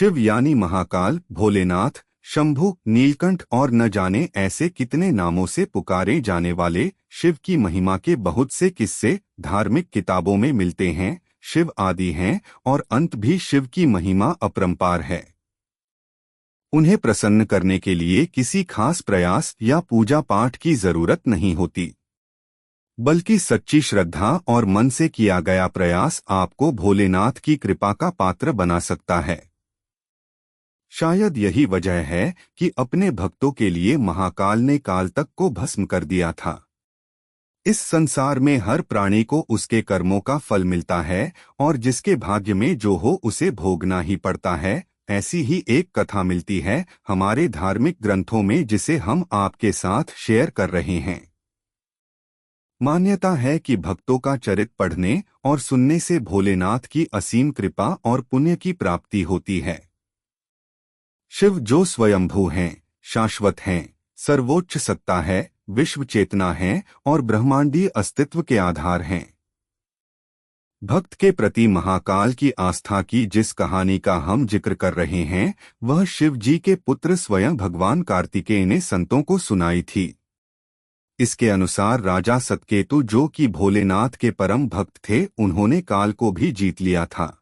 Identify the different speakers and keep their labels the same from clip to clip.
Speaker 1: शिव यानी महाकाल, भोलेनाथ, शंभु, नीलकंठ और न जाने ऐसे कितने नामों से पुकारे जाने वाले शिव की महिमा के बहुत से किस्से धार्मिक किताबों में मिलते हैं। शिव आदि हैं और अंत भी शिव की महिमा अपरंपार है। उन्हें प्रसन्न करने के लिए किसी खास प्रयास या पूजा पाठ की जरूरत नहीं होती, बल्कि सच्ची श्रद्धा और मन से किया गया प्रयास आपको भोलेनाथ की कृपा का पात्र बना सकता है। शायद यही वजह है कि अपने भक्तों के लिए महाकाल ने काल तक को भस्म कर दिया था। इस संसार में हर प्राणी को उसके कर्मों का फल मिलता है और जिसके भाग्य में जो हो उसे भोगना ही पड़ता है। ऐसी ही एक कथा मिलती है हमारे धार्मिक ग्रंथों में, जिसे हम आपके साथ शेयर कर रहे हैं। मान्यता है कि भक्तों का चरित्र पढ़ने और सुनने से भोलेनाथ की असीम कृपा और पुण्य की प्राप्ति होती है। शिव जो स्वयंभू हैं, शाश्वत हैं, सर्वोच्च सत्ता है, विश्व चेतना है और ब्रह्मांडीय अस्तित्व के आधार हैं। भक्त के प्रति महाकाल की आस्था की जिस कहानी का हम जिक्र कर रहे हैं, वह शिव जी के पुत्र स्वयं भगवान कार्तिकेय ने संतों को सुनाई थी। इसके अनुसार राजा सतकेतु, जो कि भोलेनाथ के परम भक्त थे, उन्होंने काल को भी जीत लिया था।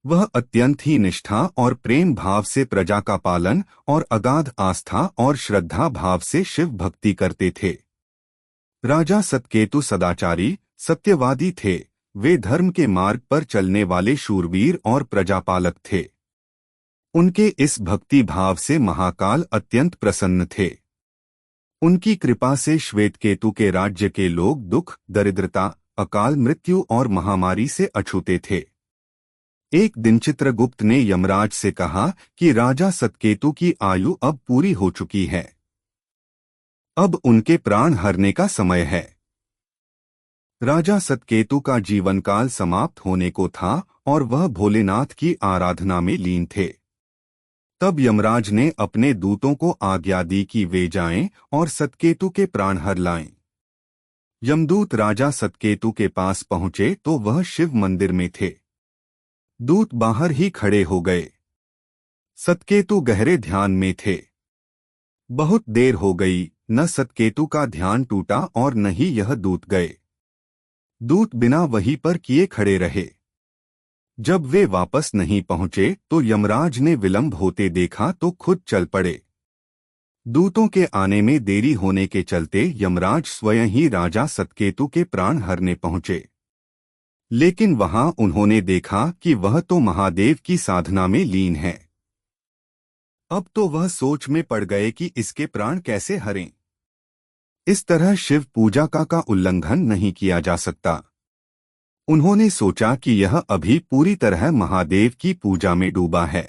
Speaker 1: वह अत्यंत ही निष्ठा और प्रेम भाव से प्रजा का पालन और अगाध आस्था और श्रद्धा भाव से शिव भक्ति करते थे। राजा सतकेतु सदाचारी, सत्यवादी थे। वे धर्म के मार्ग पर चलने वाले शूरवीर और प्रजापालक थे। उनके इस भक्ति भाव से महाकाल अत्यंत प्रसन्न थे। उनकी कृपा से श्वेतकेतु के राज्य के लोग दुख, दरिद्रता, अकाल मृत्यु और महामारी से अछूते थे। एक दिन चित्रगुप्त ने यमराज से कहा कि राजा सतकेतु की आयु अब पूरी हो चुकी है। अब उनके प्राण हरने का समय है। राजा सतकेतु का जीवनकाल समाप्त होने को था और वह भोलेनाथ की आराधना में लीन थे। तब यमराज ने अपने दूतों को आज्ञा दी कि वे जाएं और सतकेतु के प्राण हर लाएं। यमदूत राजा सतकेतु के पास पहुंचे तो वह शिव मंदिर में थे। दूत बाहर ही खड़े हो गए। सतकेतु गहरे ध्यान में थे। बहुत देर हो गई, न सतकेतु का ध्यान टूटा और न ही यह दूत गए। दूत बिना वहीं पर किए खड़े रहे। जब वे वापस नहीं पहुंचे तो यमराज ने विलंब होते देखा तो खुद चल पड़े। दूतों के आने में देरी होने के चलते यमराज स्वयं ही राजा सतकेतु के प्राण हरने पहुंचे। लेकिन वहां उन्होंने देखा कि वह तो महादेव की साधना में लीन है। अब तो वह सोच में पड़ गए कि इसके प्राण कैसे हरें। इस तरह शिव पूजा का उल्लंघन नहीं किया जा सकता। उन्होंने सोचा कि यह अभी पूरी तरह महादेव की पूजा में डूबा है।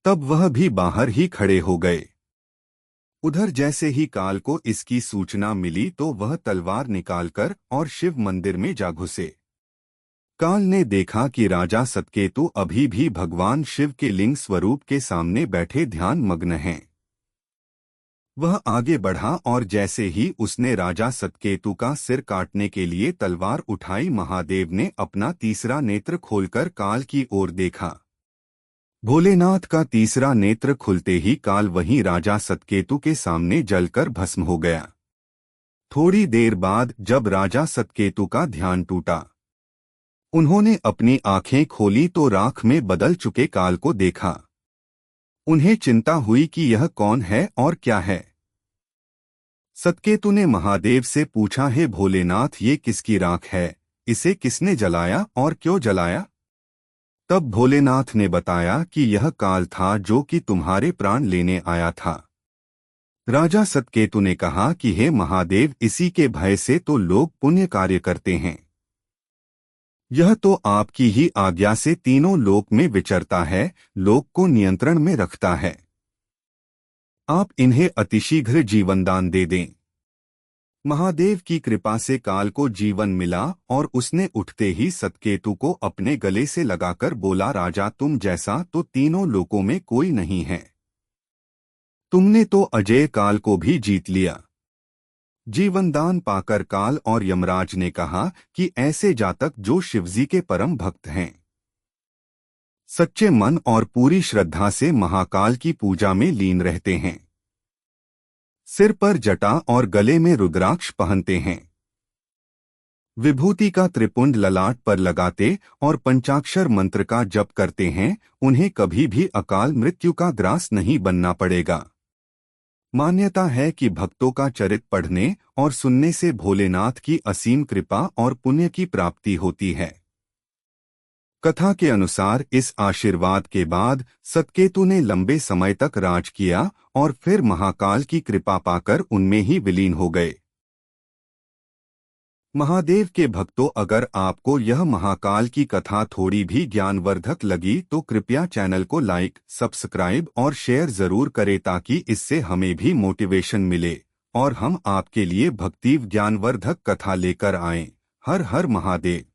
Speaker 1: तब वह भी बाहर ही खड़े हो गए। उधर जैसे ही काल को इसकी सूचना मिली तो वह तलवार निकालकर और शिव मंदिर में जा घुसे। काल ने देखा कि राजा सतकेतु अभी भी भगवान शिव के लिंग स्वरूप के सामने बैठे ध्यान मग्न हैं। वह आगे बढ़ा और जैसे ही उसने राजा सतकेतु का सिर काटने के लिए तलवार उठाई, महादेव ने अपना तीसरा नेत्र खोलकर काल की ओर देखा। भोलेनाथ का तीसरा नेत्र खुलते ही काल वहीं राजा सतकेतु के सामने जलकर भस्म हो गया। थोड़ी देर बाद जब राजा सतकेतु का ध्यान टूटा, उन्होंने अपनी आंखें खोली तो राख में बदल चुके काल को देखा। उन्हें चिंता हुई कि यह कौन है और क्या है। सतकेतु ने महादेव से पूछा, हे भोलेनाथ, ये किसकी राख है? इसे किसने जलाया और क्यों जलाया? तब भोलेनाथ ने बताया कि यह काल था जो कि तुम्हारे प्राण लेने आया था। राजा सतकेतु ने कहा कि हे महादेव, इसी के भय से तो लोग पुण्य कार्य करते हैं। यह तो आपकी ही आज्ञा से तीनों लोक में विचरता है, लोक को नियंत्रण में रखता है। आप इन्हें अतिशीघ्र जीवनदान दे दें। महादेव की कृपा से काल को जीवन मिला और उसने उठते ही सतकेतु को अपने गले से लगाकर बोला, राजा, तुम जैसा तो तीनों लोकों में कोई नहीं है। तुमने तो अजय काल को भी जीत लिया। जीवनदान पाकर काल और यमराज ने कहा कि ऐसे जातक जो शिवजी के परम भक्त हैं, सच्चे मन और पूरी श्रद्धा से महाकाल की पूजा में लीन रहते हैं। सिर पर जटा और गले में रुद्राक्ष पहनते हैं। विभूति का त्रिपुंड ललाट पर लगाते और पंचाक्षर मंत्र का जप करते हैं। उन्हें कभी भी अकाल मृत्यु का ग्रास नहीं बनना पड़ेगा। मान्यता है कि भक्तों का चरित्र पढ़ने और सुनने से भोलेनाथ की असीम कृपा और पुण्य की प्राप्ति होती है। कथा के अनुसार इस आशीर्वाद के बाद सतकेतु ने लंबे समय तक राज किया और फिर महाकाल की कृपा पाकर उनमें ही विलीन हो गए। महादेव के भक्तों, अगर आपको यह महाकाल की कथा थोड़ी भी ज्ञानवर्धक लगी तो कृपया चैनल को लाइक, सब्सक्राइब और शेयर जरूर करें ताकि इससे हमें भी मोटिवेशन मिले और हम आपके लिए भक्ति ज्ञानवर्धक कथा लेकर आएं। हर हर महादेव।